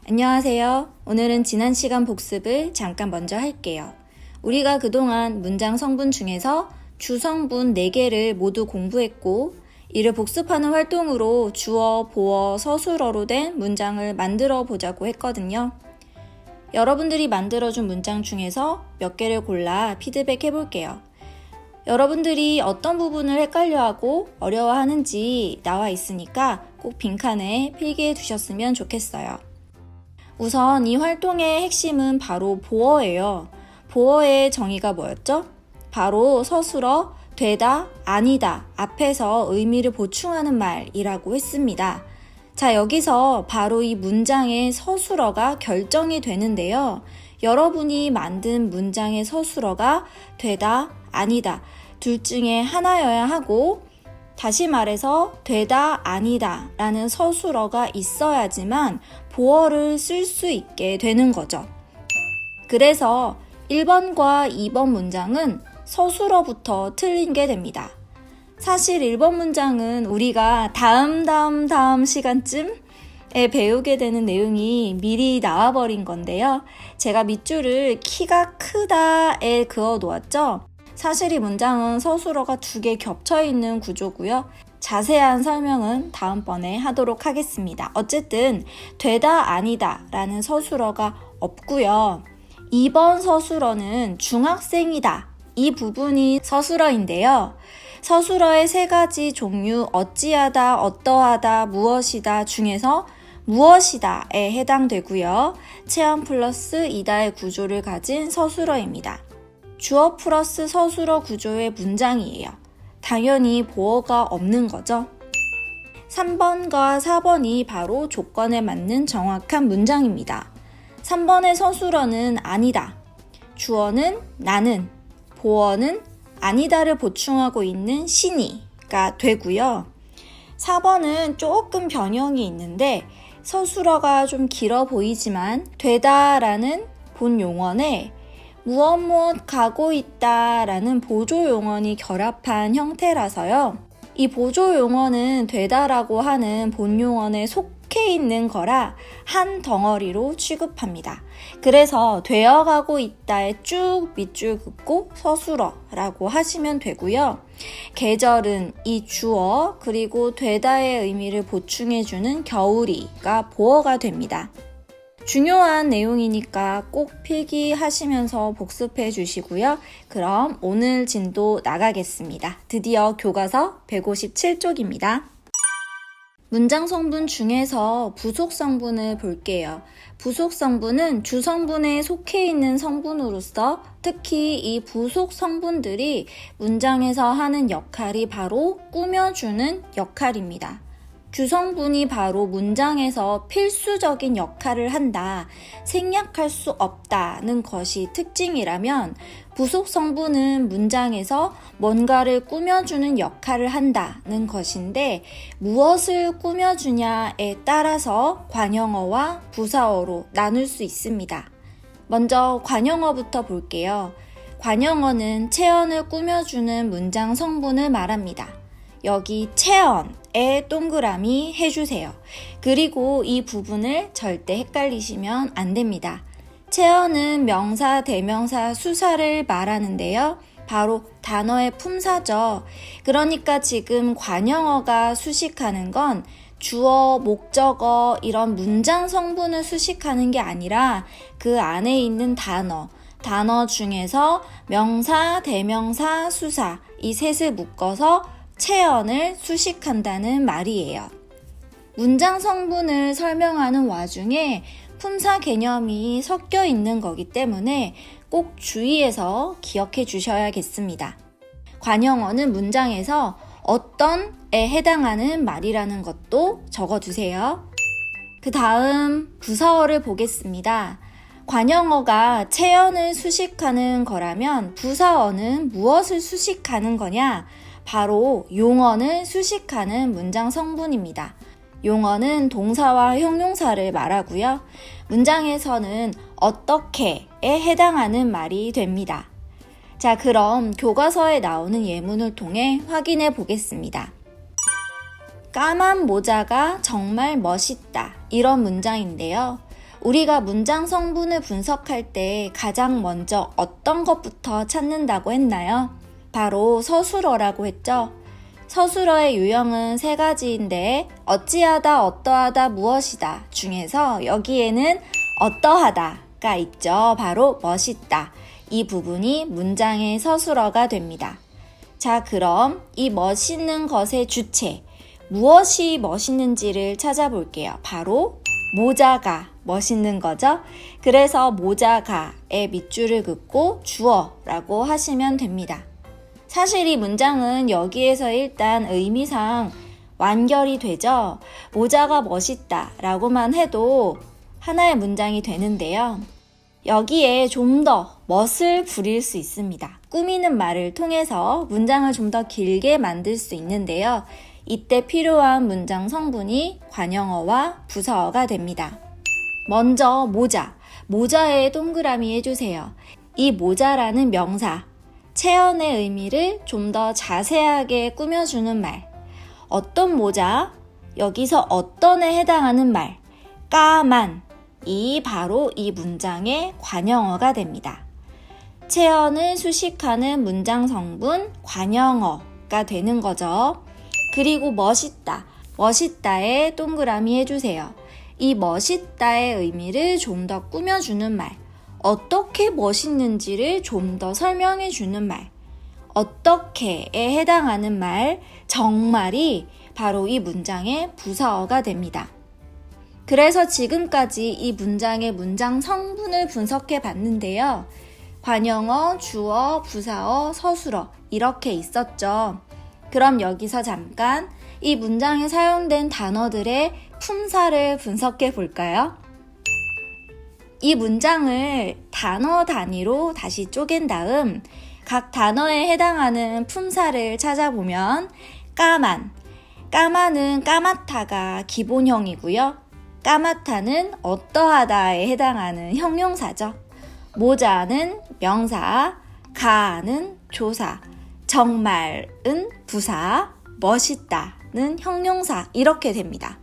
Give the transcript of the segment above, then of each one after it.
안녕하세요. 오늘은 지난 시간 복습을 잠깐 먼저 할게요. 우리가 그동안 문장 성분 중에서 주성분 4개를 모두 공부했고, 이를 복습하는 활동으로 주어, 보어, 서술어로 된 문장을 만들어 보자고 했거든요. 여러분들이 만들어준 문장 중에서 몇 개를 골라 피드백 해볼게요. 여러분들이 어떤 부분을 헷갈려하고 어려워하는지 나와 있으니까 꼭 빈칸에 필기해 두셨으면 좋겠어요. 우선 이 활동의 핵심은 바로 보어예요. 보어의 정의가 뭐였죠? 바로 서술어 되다, 아니다 앞에서 의미를 보충하는 말이라고 했습니다. 자, 여기서 바로 이 문장의 서술어가 결정이 되는데요. 여러분이 만든 문장의 서술어가 되다, 아니다 둘 중에 하나여야 하고, 다시 말해서 되다, 아니다 라는 서술어가 있어야지만 보어를 쓸 수 있게 되는 거죠. 그래서 1번과 2번 문장은 서술어부터 틀린 게 됩니다. 사실 1번 문장은 우리가 다음 시간쯤에 배우게 되는 내용이 미리 나와버린 건데요. 제가 밑줄을 키가 크다에 그어 놓았죠. 사실 이 문장은 서술어가 2개 겹쳐있는 구조고요. 자세한 설명은 다음번에 하도록 하겠습니다. 어쨌든 되다 아니다 라는 서술어가 없고요. 2번 서술어는 중학생이다 이 부분이 서술어인데요. 서술어의 3가지 종류 어찌하다, 어떠하다, 무엇이다 중에서 무엇이다에 해당되고요. 체험 플러스 이다의 구조를 가진 서술어입니다. 주어 플러스 서술어 구조의 문장이에요. 당연히 보어가 없는 거죠. 3번과 4번이 바로 조건에 맞는 정확한 문장입니다. 3번의 서술어는 아니다, 주어는 나는, 보어는 아니다를 보충하고 있는 신이가 되고요. 4번은 조금 변형이 있는데 서술어가 좀 길어 보이지만 되다라는 본 용언에 무엇 가고 있다 라는 보조 용언이 결합한 형태라서요. 이 보조 용언은 되다라고 하는 본 용언에 속해 있는 거라 한 덩어리로 취급합니다. 그래서 되어가고 있다에 쭉 밑줄 긋고 서술어라고 하시면 되고요. 계절은 이 주어 그리고 되다의 의미를 보충해주는 겨울이가 보어가 됩니다. 중요한 내용이니까 꼭 필기하시면서 복습해 주시고요. 그럼 오늘 진도 나가겠습니다. 드디어 교과서 157쪽입니다. 문장 성분 중에서 부속 성분을 볼게요. 부속 성분은 주성분에 속해 있는 성분으로서 특히 이 부속 성분들이 문장에서 하는 역할이 바로 꾸며주는 역할입니다. 주성분이 바로 문장에서 필수적인 역할을 한다, 생략할 수 없다는 것이 특징이라면 부속 성분은 문장에서 뭔가를 꾸며주는 역할을 한다는 것인데 무엇을 꾸며주냐에 따라서 관형어와 부사어로 나눌 수 있습니다. 먼저 관형어부터 볼게요. 관형어는 체언을 꾸며주는 문장 성분을 말합니다. 여기 체언에 동그라미 해주세요. 그리고 이 부분을 절대 헷갈리시면 안 됩니다. 체언은 명사, 대명사, 수사를 말하는데요. 바로 단어의 품사죠. 그러니까 지금 관형어가 수식하는 건 주어, 목적어 이런 문장 성분을 수식하는 게 아니라 그 안에 있는 단어 중에서 명사, 대명사, 수사 이 셋을 묶어서 체언을 수식한다는 말이에요. 문장 성분을 설명하는 와중에 품사 개념이 섞여 있는 거기 때문에 꼭 주의해서 기억해 주셔야겠습니다. 관형어는 문장에서 어떤에 해당하는 말이라는 것도 적어두세요. 그 다음 부사어를 보겠습니다. 관형어가 체언을 수식하는 거라면 부사어는 무엇을 수식하는 거냐? 바로 용언을 수식하는 문장 성분입니다. 용언은 동사와 형용사를 말하고요. 문장에서는 어떻게에 해당하는 말이 됩니다. 자, 그럼 교과서에 나오는 예문을 통해 확인해 보겠습니다. 까만 모자가 정말 멋있다. 이런 문장인데요. 우리가 문장 성분을 분석할 때 가장 먼저 어떤 것부터 찾는다고 했나요? 바로 서술어라고 했죠. 서술어의 유형은 세 가지인데 어찌하다, 어떠하다, 무엇이다 중에서 여기에는 어떠하다가 있죠. 바로 멋있다. 이 부분이 문장의 서술어가 됩니다. 자, 그럼 이 멋있는 것의 주체, 무엇이 멋있는지를 찾아볼게요. 바로 모자가 멋있는 거죠. 그래서 모자가에 밑줄을 긋고 주어라고 하시면 됩니다. 사실 이 문장은 여기에서 일단 의미상 완결이 되죠. 모자가 멋있다 라고만 해도 하나의 문장이 되는데요. 여기에 좀 더 멋을 부릴 수 있습니다. 꾸미는 말을 통해서 문장을 좀 더 길게 만들 수 있는데요. 이때 필요한 문장 성분이 관형어와 부사어가 됩니다. 먼저 모자, 모자에 동그라미 해주세요. 이 모자라는 명사, 체언의 의미를 좀 더 자세하게 꾸며주는 말. 어떤 모자? 여기서 어떤에 해당하는 말. 까만. 이 바로 이 문장의 관형어가 됩니다. 체언을 수식하는 문장 성분 관형어가 되는 거죠. 그리고 멋있다. 멋있다에 동그라미 해주세요. 이 멋있다의 의미를 좀 더 꾸며주는 말. 어떻게 멋있는지를 좀 더 설명해 주는 말. 어떻게에 해당하는 말, 정말이 바로 이 문장의 부사어가 됩니다. 그래서 지금까지 이 문장의 문장 성분을 분석해 봤는데요. 관형어, 주어, 부사어, 서술어 이렇게 있었죠. 그럼 여기서 잠깐 이 문장에 사용된 단어들의 품사를 분석해 볼까요? 이 문장을 단어 단위로 다시 쪼갠 다음 각 단어에 해당하는 품사를 찾아보면 까만, 까만은 까맣다가 기본형이고요. 까맣다는 어떠하다에 해당하는 형용사죠. 모자는 명사, 가는 조사, 정말은 부사, 멋있다는 형용사 이렇게 됩니다.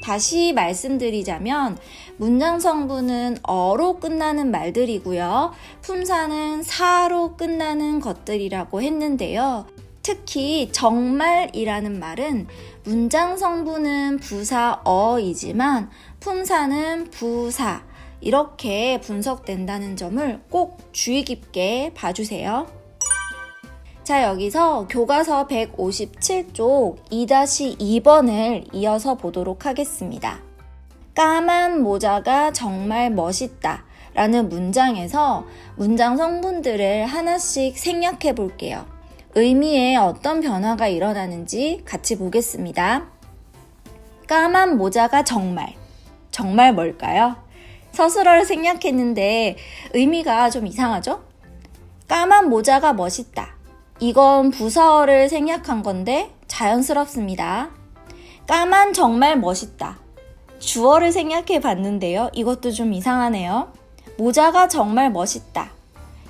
다시 말씀드리자면 문장 성분은 어로 끝나는 말들이고요. 품사는 사로 끝나는 것들이라고 했는데요. 특히 정말이라는 말은 문장 성분은 부사 어이지만 품사는 부사 이렇게 분석된다는 점을 꼭 주의 깊게 봐주세요. 자, 여기서 교과서 157쪽 2-2번을 이어서 보도록 하겠습니다. 까만 모자가 정말 멋있다 라는 문장에서 문장 성분들을 하나씩 생략해 볼게요. 의미에 어떤 변화가 일어나는지 같이 보겠습니다. 까만 모자가 정말 뭘까요? 서술어를 생략했는데 의미가 좀 이상하죠? 까만 모자가 멋있다. 이건 부사어를 생략한 건데 자연스럽습니다. 까만 정말 멋있다. 주어를 생략해 봤는데요. 이것도 좀 이상하네요. 모자가 정말 멋있다.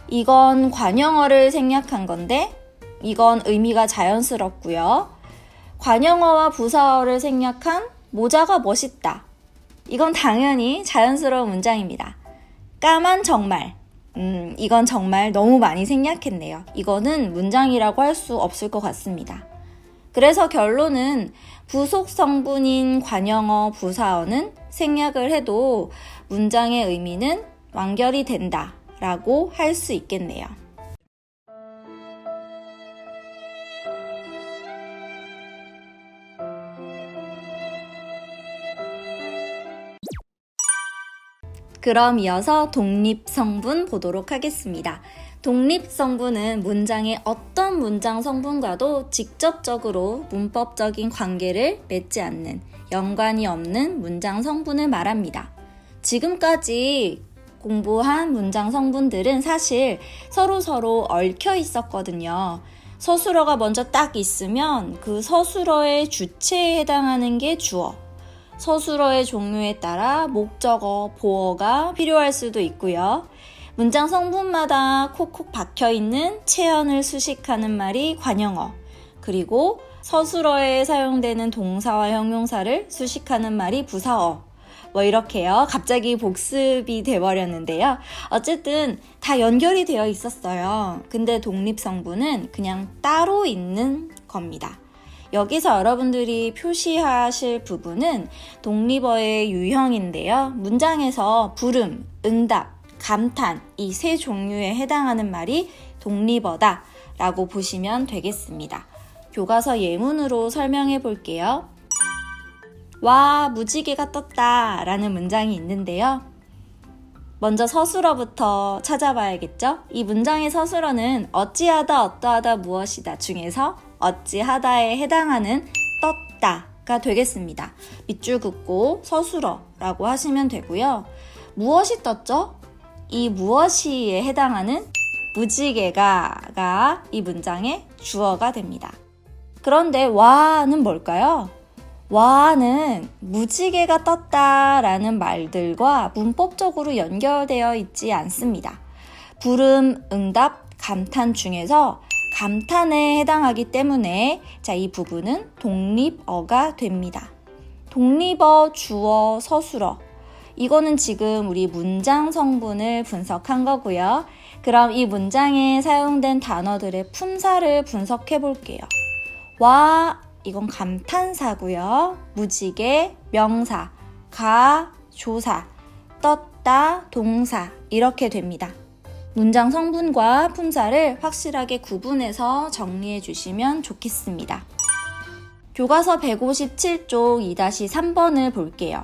이건 관형어를 생략한 건데 이건 의미가 자연스럽고요. 관형어와 부사어를 생략한 모자가 멋있다. 이건 당연히 자연스러운 문장입니다. 까만 정말. 이건 정말 너무 많이 생략했네요. 이거는 문장이라고 할 수 없을 것 같습니다. 그래서 결론은 부속 성분인 관형어, 부사어는 생략을 해도 문장의 의미는 완결이 된다 라고 할 수 있겠네요. 그럼 이어서 독립성분 보도록 하겠습니다. 독립성분은 문장의 어떤 문장 성분과도 직접적으로 문법적인 관계를 맺지 않는, 연관이 없는 문장 성분을 말합니다. 지금까지 공부한 문장 성분들은 사실 서로 얽혀 있었거든요. 서술어가 먼저 딱 있으면 그 서술어의 주체에 해당하는 게 주어, 서술어의 종류에 따라 목적어, 보어가 필요할 수도 있고요. 문장 성분마다 콕콕 박혀있는 체언을 수식하는 말이 관형어, 그리고 서술어에 사용되는 동사와 형용사를 수식하는 말이 부사어, 뭐 이렇게요. 갑자기 복습이 돼버렸는데요. 어쨌든 다 연결이 되어 있었어요. 근데 독립성분은 그냥 따로 있는 겁니다. 여기서 여러분들이 표시하실 부분은 독립어의 유형인데요. 문장에서 부름, 응답, 감탄 이 세 종류에 해당하는 말이 독립어다 라고 보시면 되겠습니다. 교과서 예문으로 설명해 볼게요. 와, 무지개가 떴다 라는 문장이 있는데요. 먼저 서술어부터 찾아봐야겠죠? 이 문장의 서술어는 어찌하다 어떠하다 무엇이다 중에서 어찌하다에 해당하는 떴다가 되겠습니다. 밑줄 긋고 서술어라고 하시면 되고요. 무엇이 떴죠? 이 무엇이에 해당하는 무지개가가 이 문장의 주어가 됩니다. 그런데 와는 뭘까요? 와는 무지개가 떴다라는 말들과 문법적으로 연결되어 있지 않습니다. 부름, 응답, 감탄 중에서 감탄에 해당하기 때문에 이 부분은 독립어가 됩니다. 독립어, 주어, 서술어 이거는 지금 우리 문장 성분을 분석한 거고요. 그럼 이 문장에 사용된 단어들의 품사를 분석해 볼게요. 와, 이건 감탄사고요. 무지개, 명사, 가, 조사, 떴다, 동사 이렇게 됩니다. 문장 성분과 품사를 확실하게 구분해서 정리해 주시면 좋겠습니다. 교과서 157쪽 2-3번을 볼게요.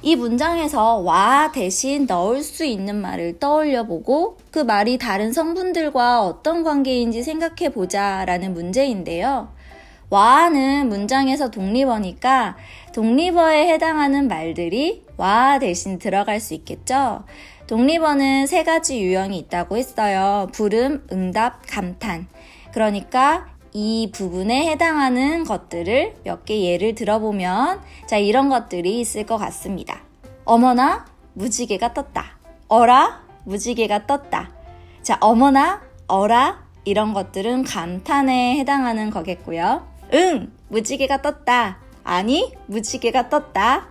이 문장에서 와 대신 넣을 수 있는 말을 떠올려 보고 그 말이 다른 성분들과 어떤 관계인지 생각해 보자 라는 문제인데요. 와는 문장에서 독립어니까 독립어에 해당하는 말들이 와 대신 들어갈 수 있겠죠? 독립어는 3가지 유형이 있다고 했어요. 부름, 응답, 감탄. 그러니까 이 부분에 해당하는 것들을 몇 개 예를 들어보면 이런 것들이 있을 것 같습니다. 어머나 무지개가 떴다. 어라 무지개가 떴다. 어머나 어라 이런 것들은 감탄에 해당하는 거겠고요. 응 무지개가 떴다. 아니 무지개가 떴다.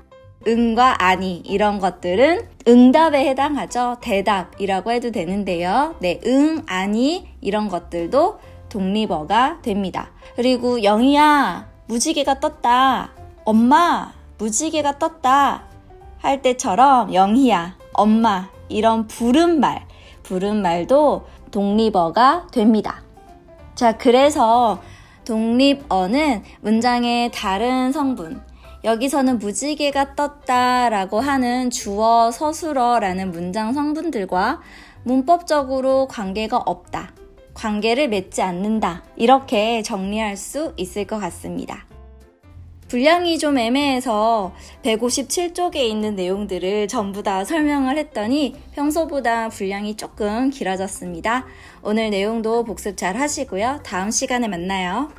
응과 아니 이런 것들은 응답에 해당하죠. 대답이라고 해도 되는데요. 네, 응, 아니 이런 것들도 독립어가 됩니다. 그리고 영희야 무지개가 떴다. 엄마 무지개가 떴다 할 때처럼 영희야 엄마 이런 부른말도 독립어가 됩니다. 그래서 독립어는 문장의 다른 성분 여기서는 무지개가 떴다 라고 하는 주어, 서술어라는 문장 성분들과 문법적으로 관계가 없다. 관계를 맺지 않는다. 이렇게 정리할 수 있을 것 같습니다. 분량이 좀 애매해서 157쪽에 있는 내용들을 전부 다 설명을 했더니 평소보다 분량이 조금 길어졌습니다. 오늘 내용도 복습 잘 하시고요. 다음 시간에 만나요.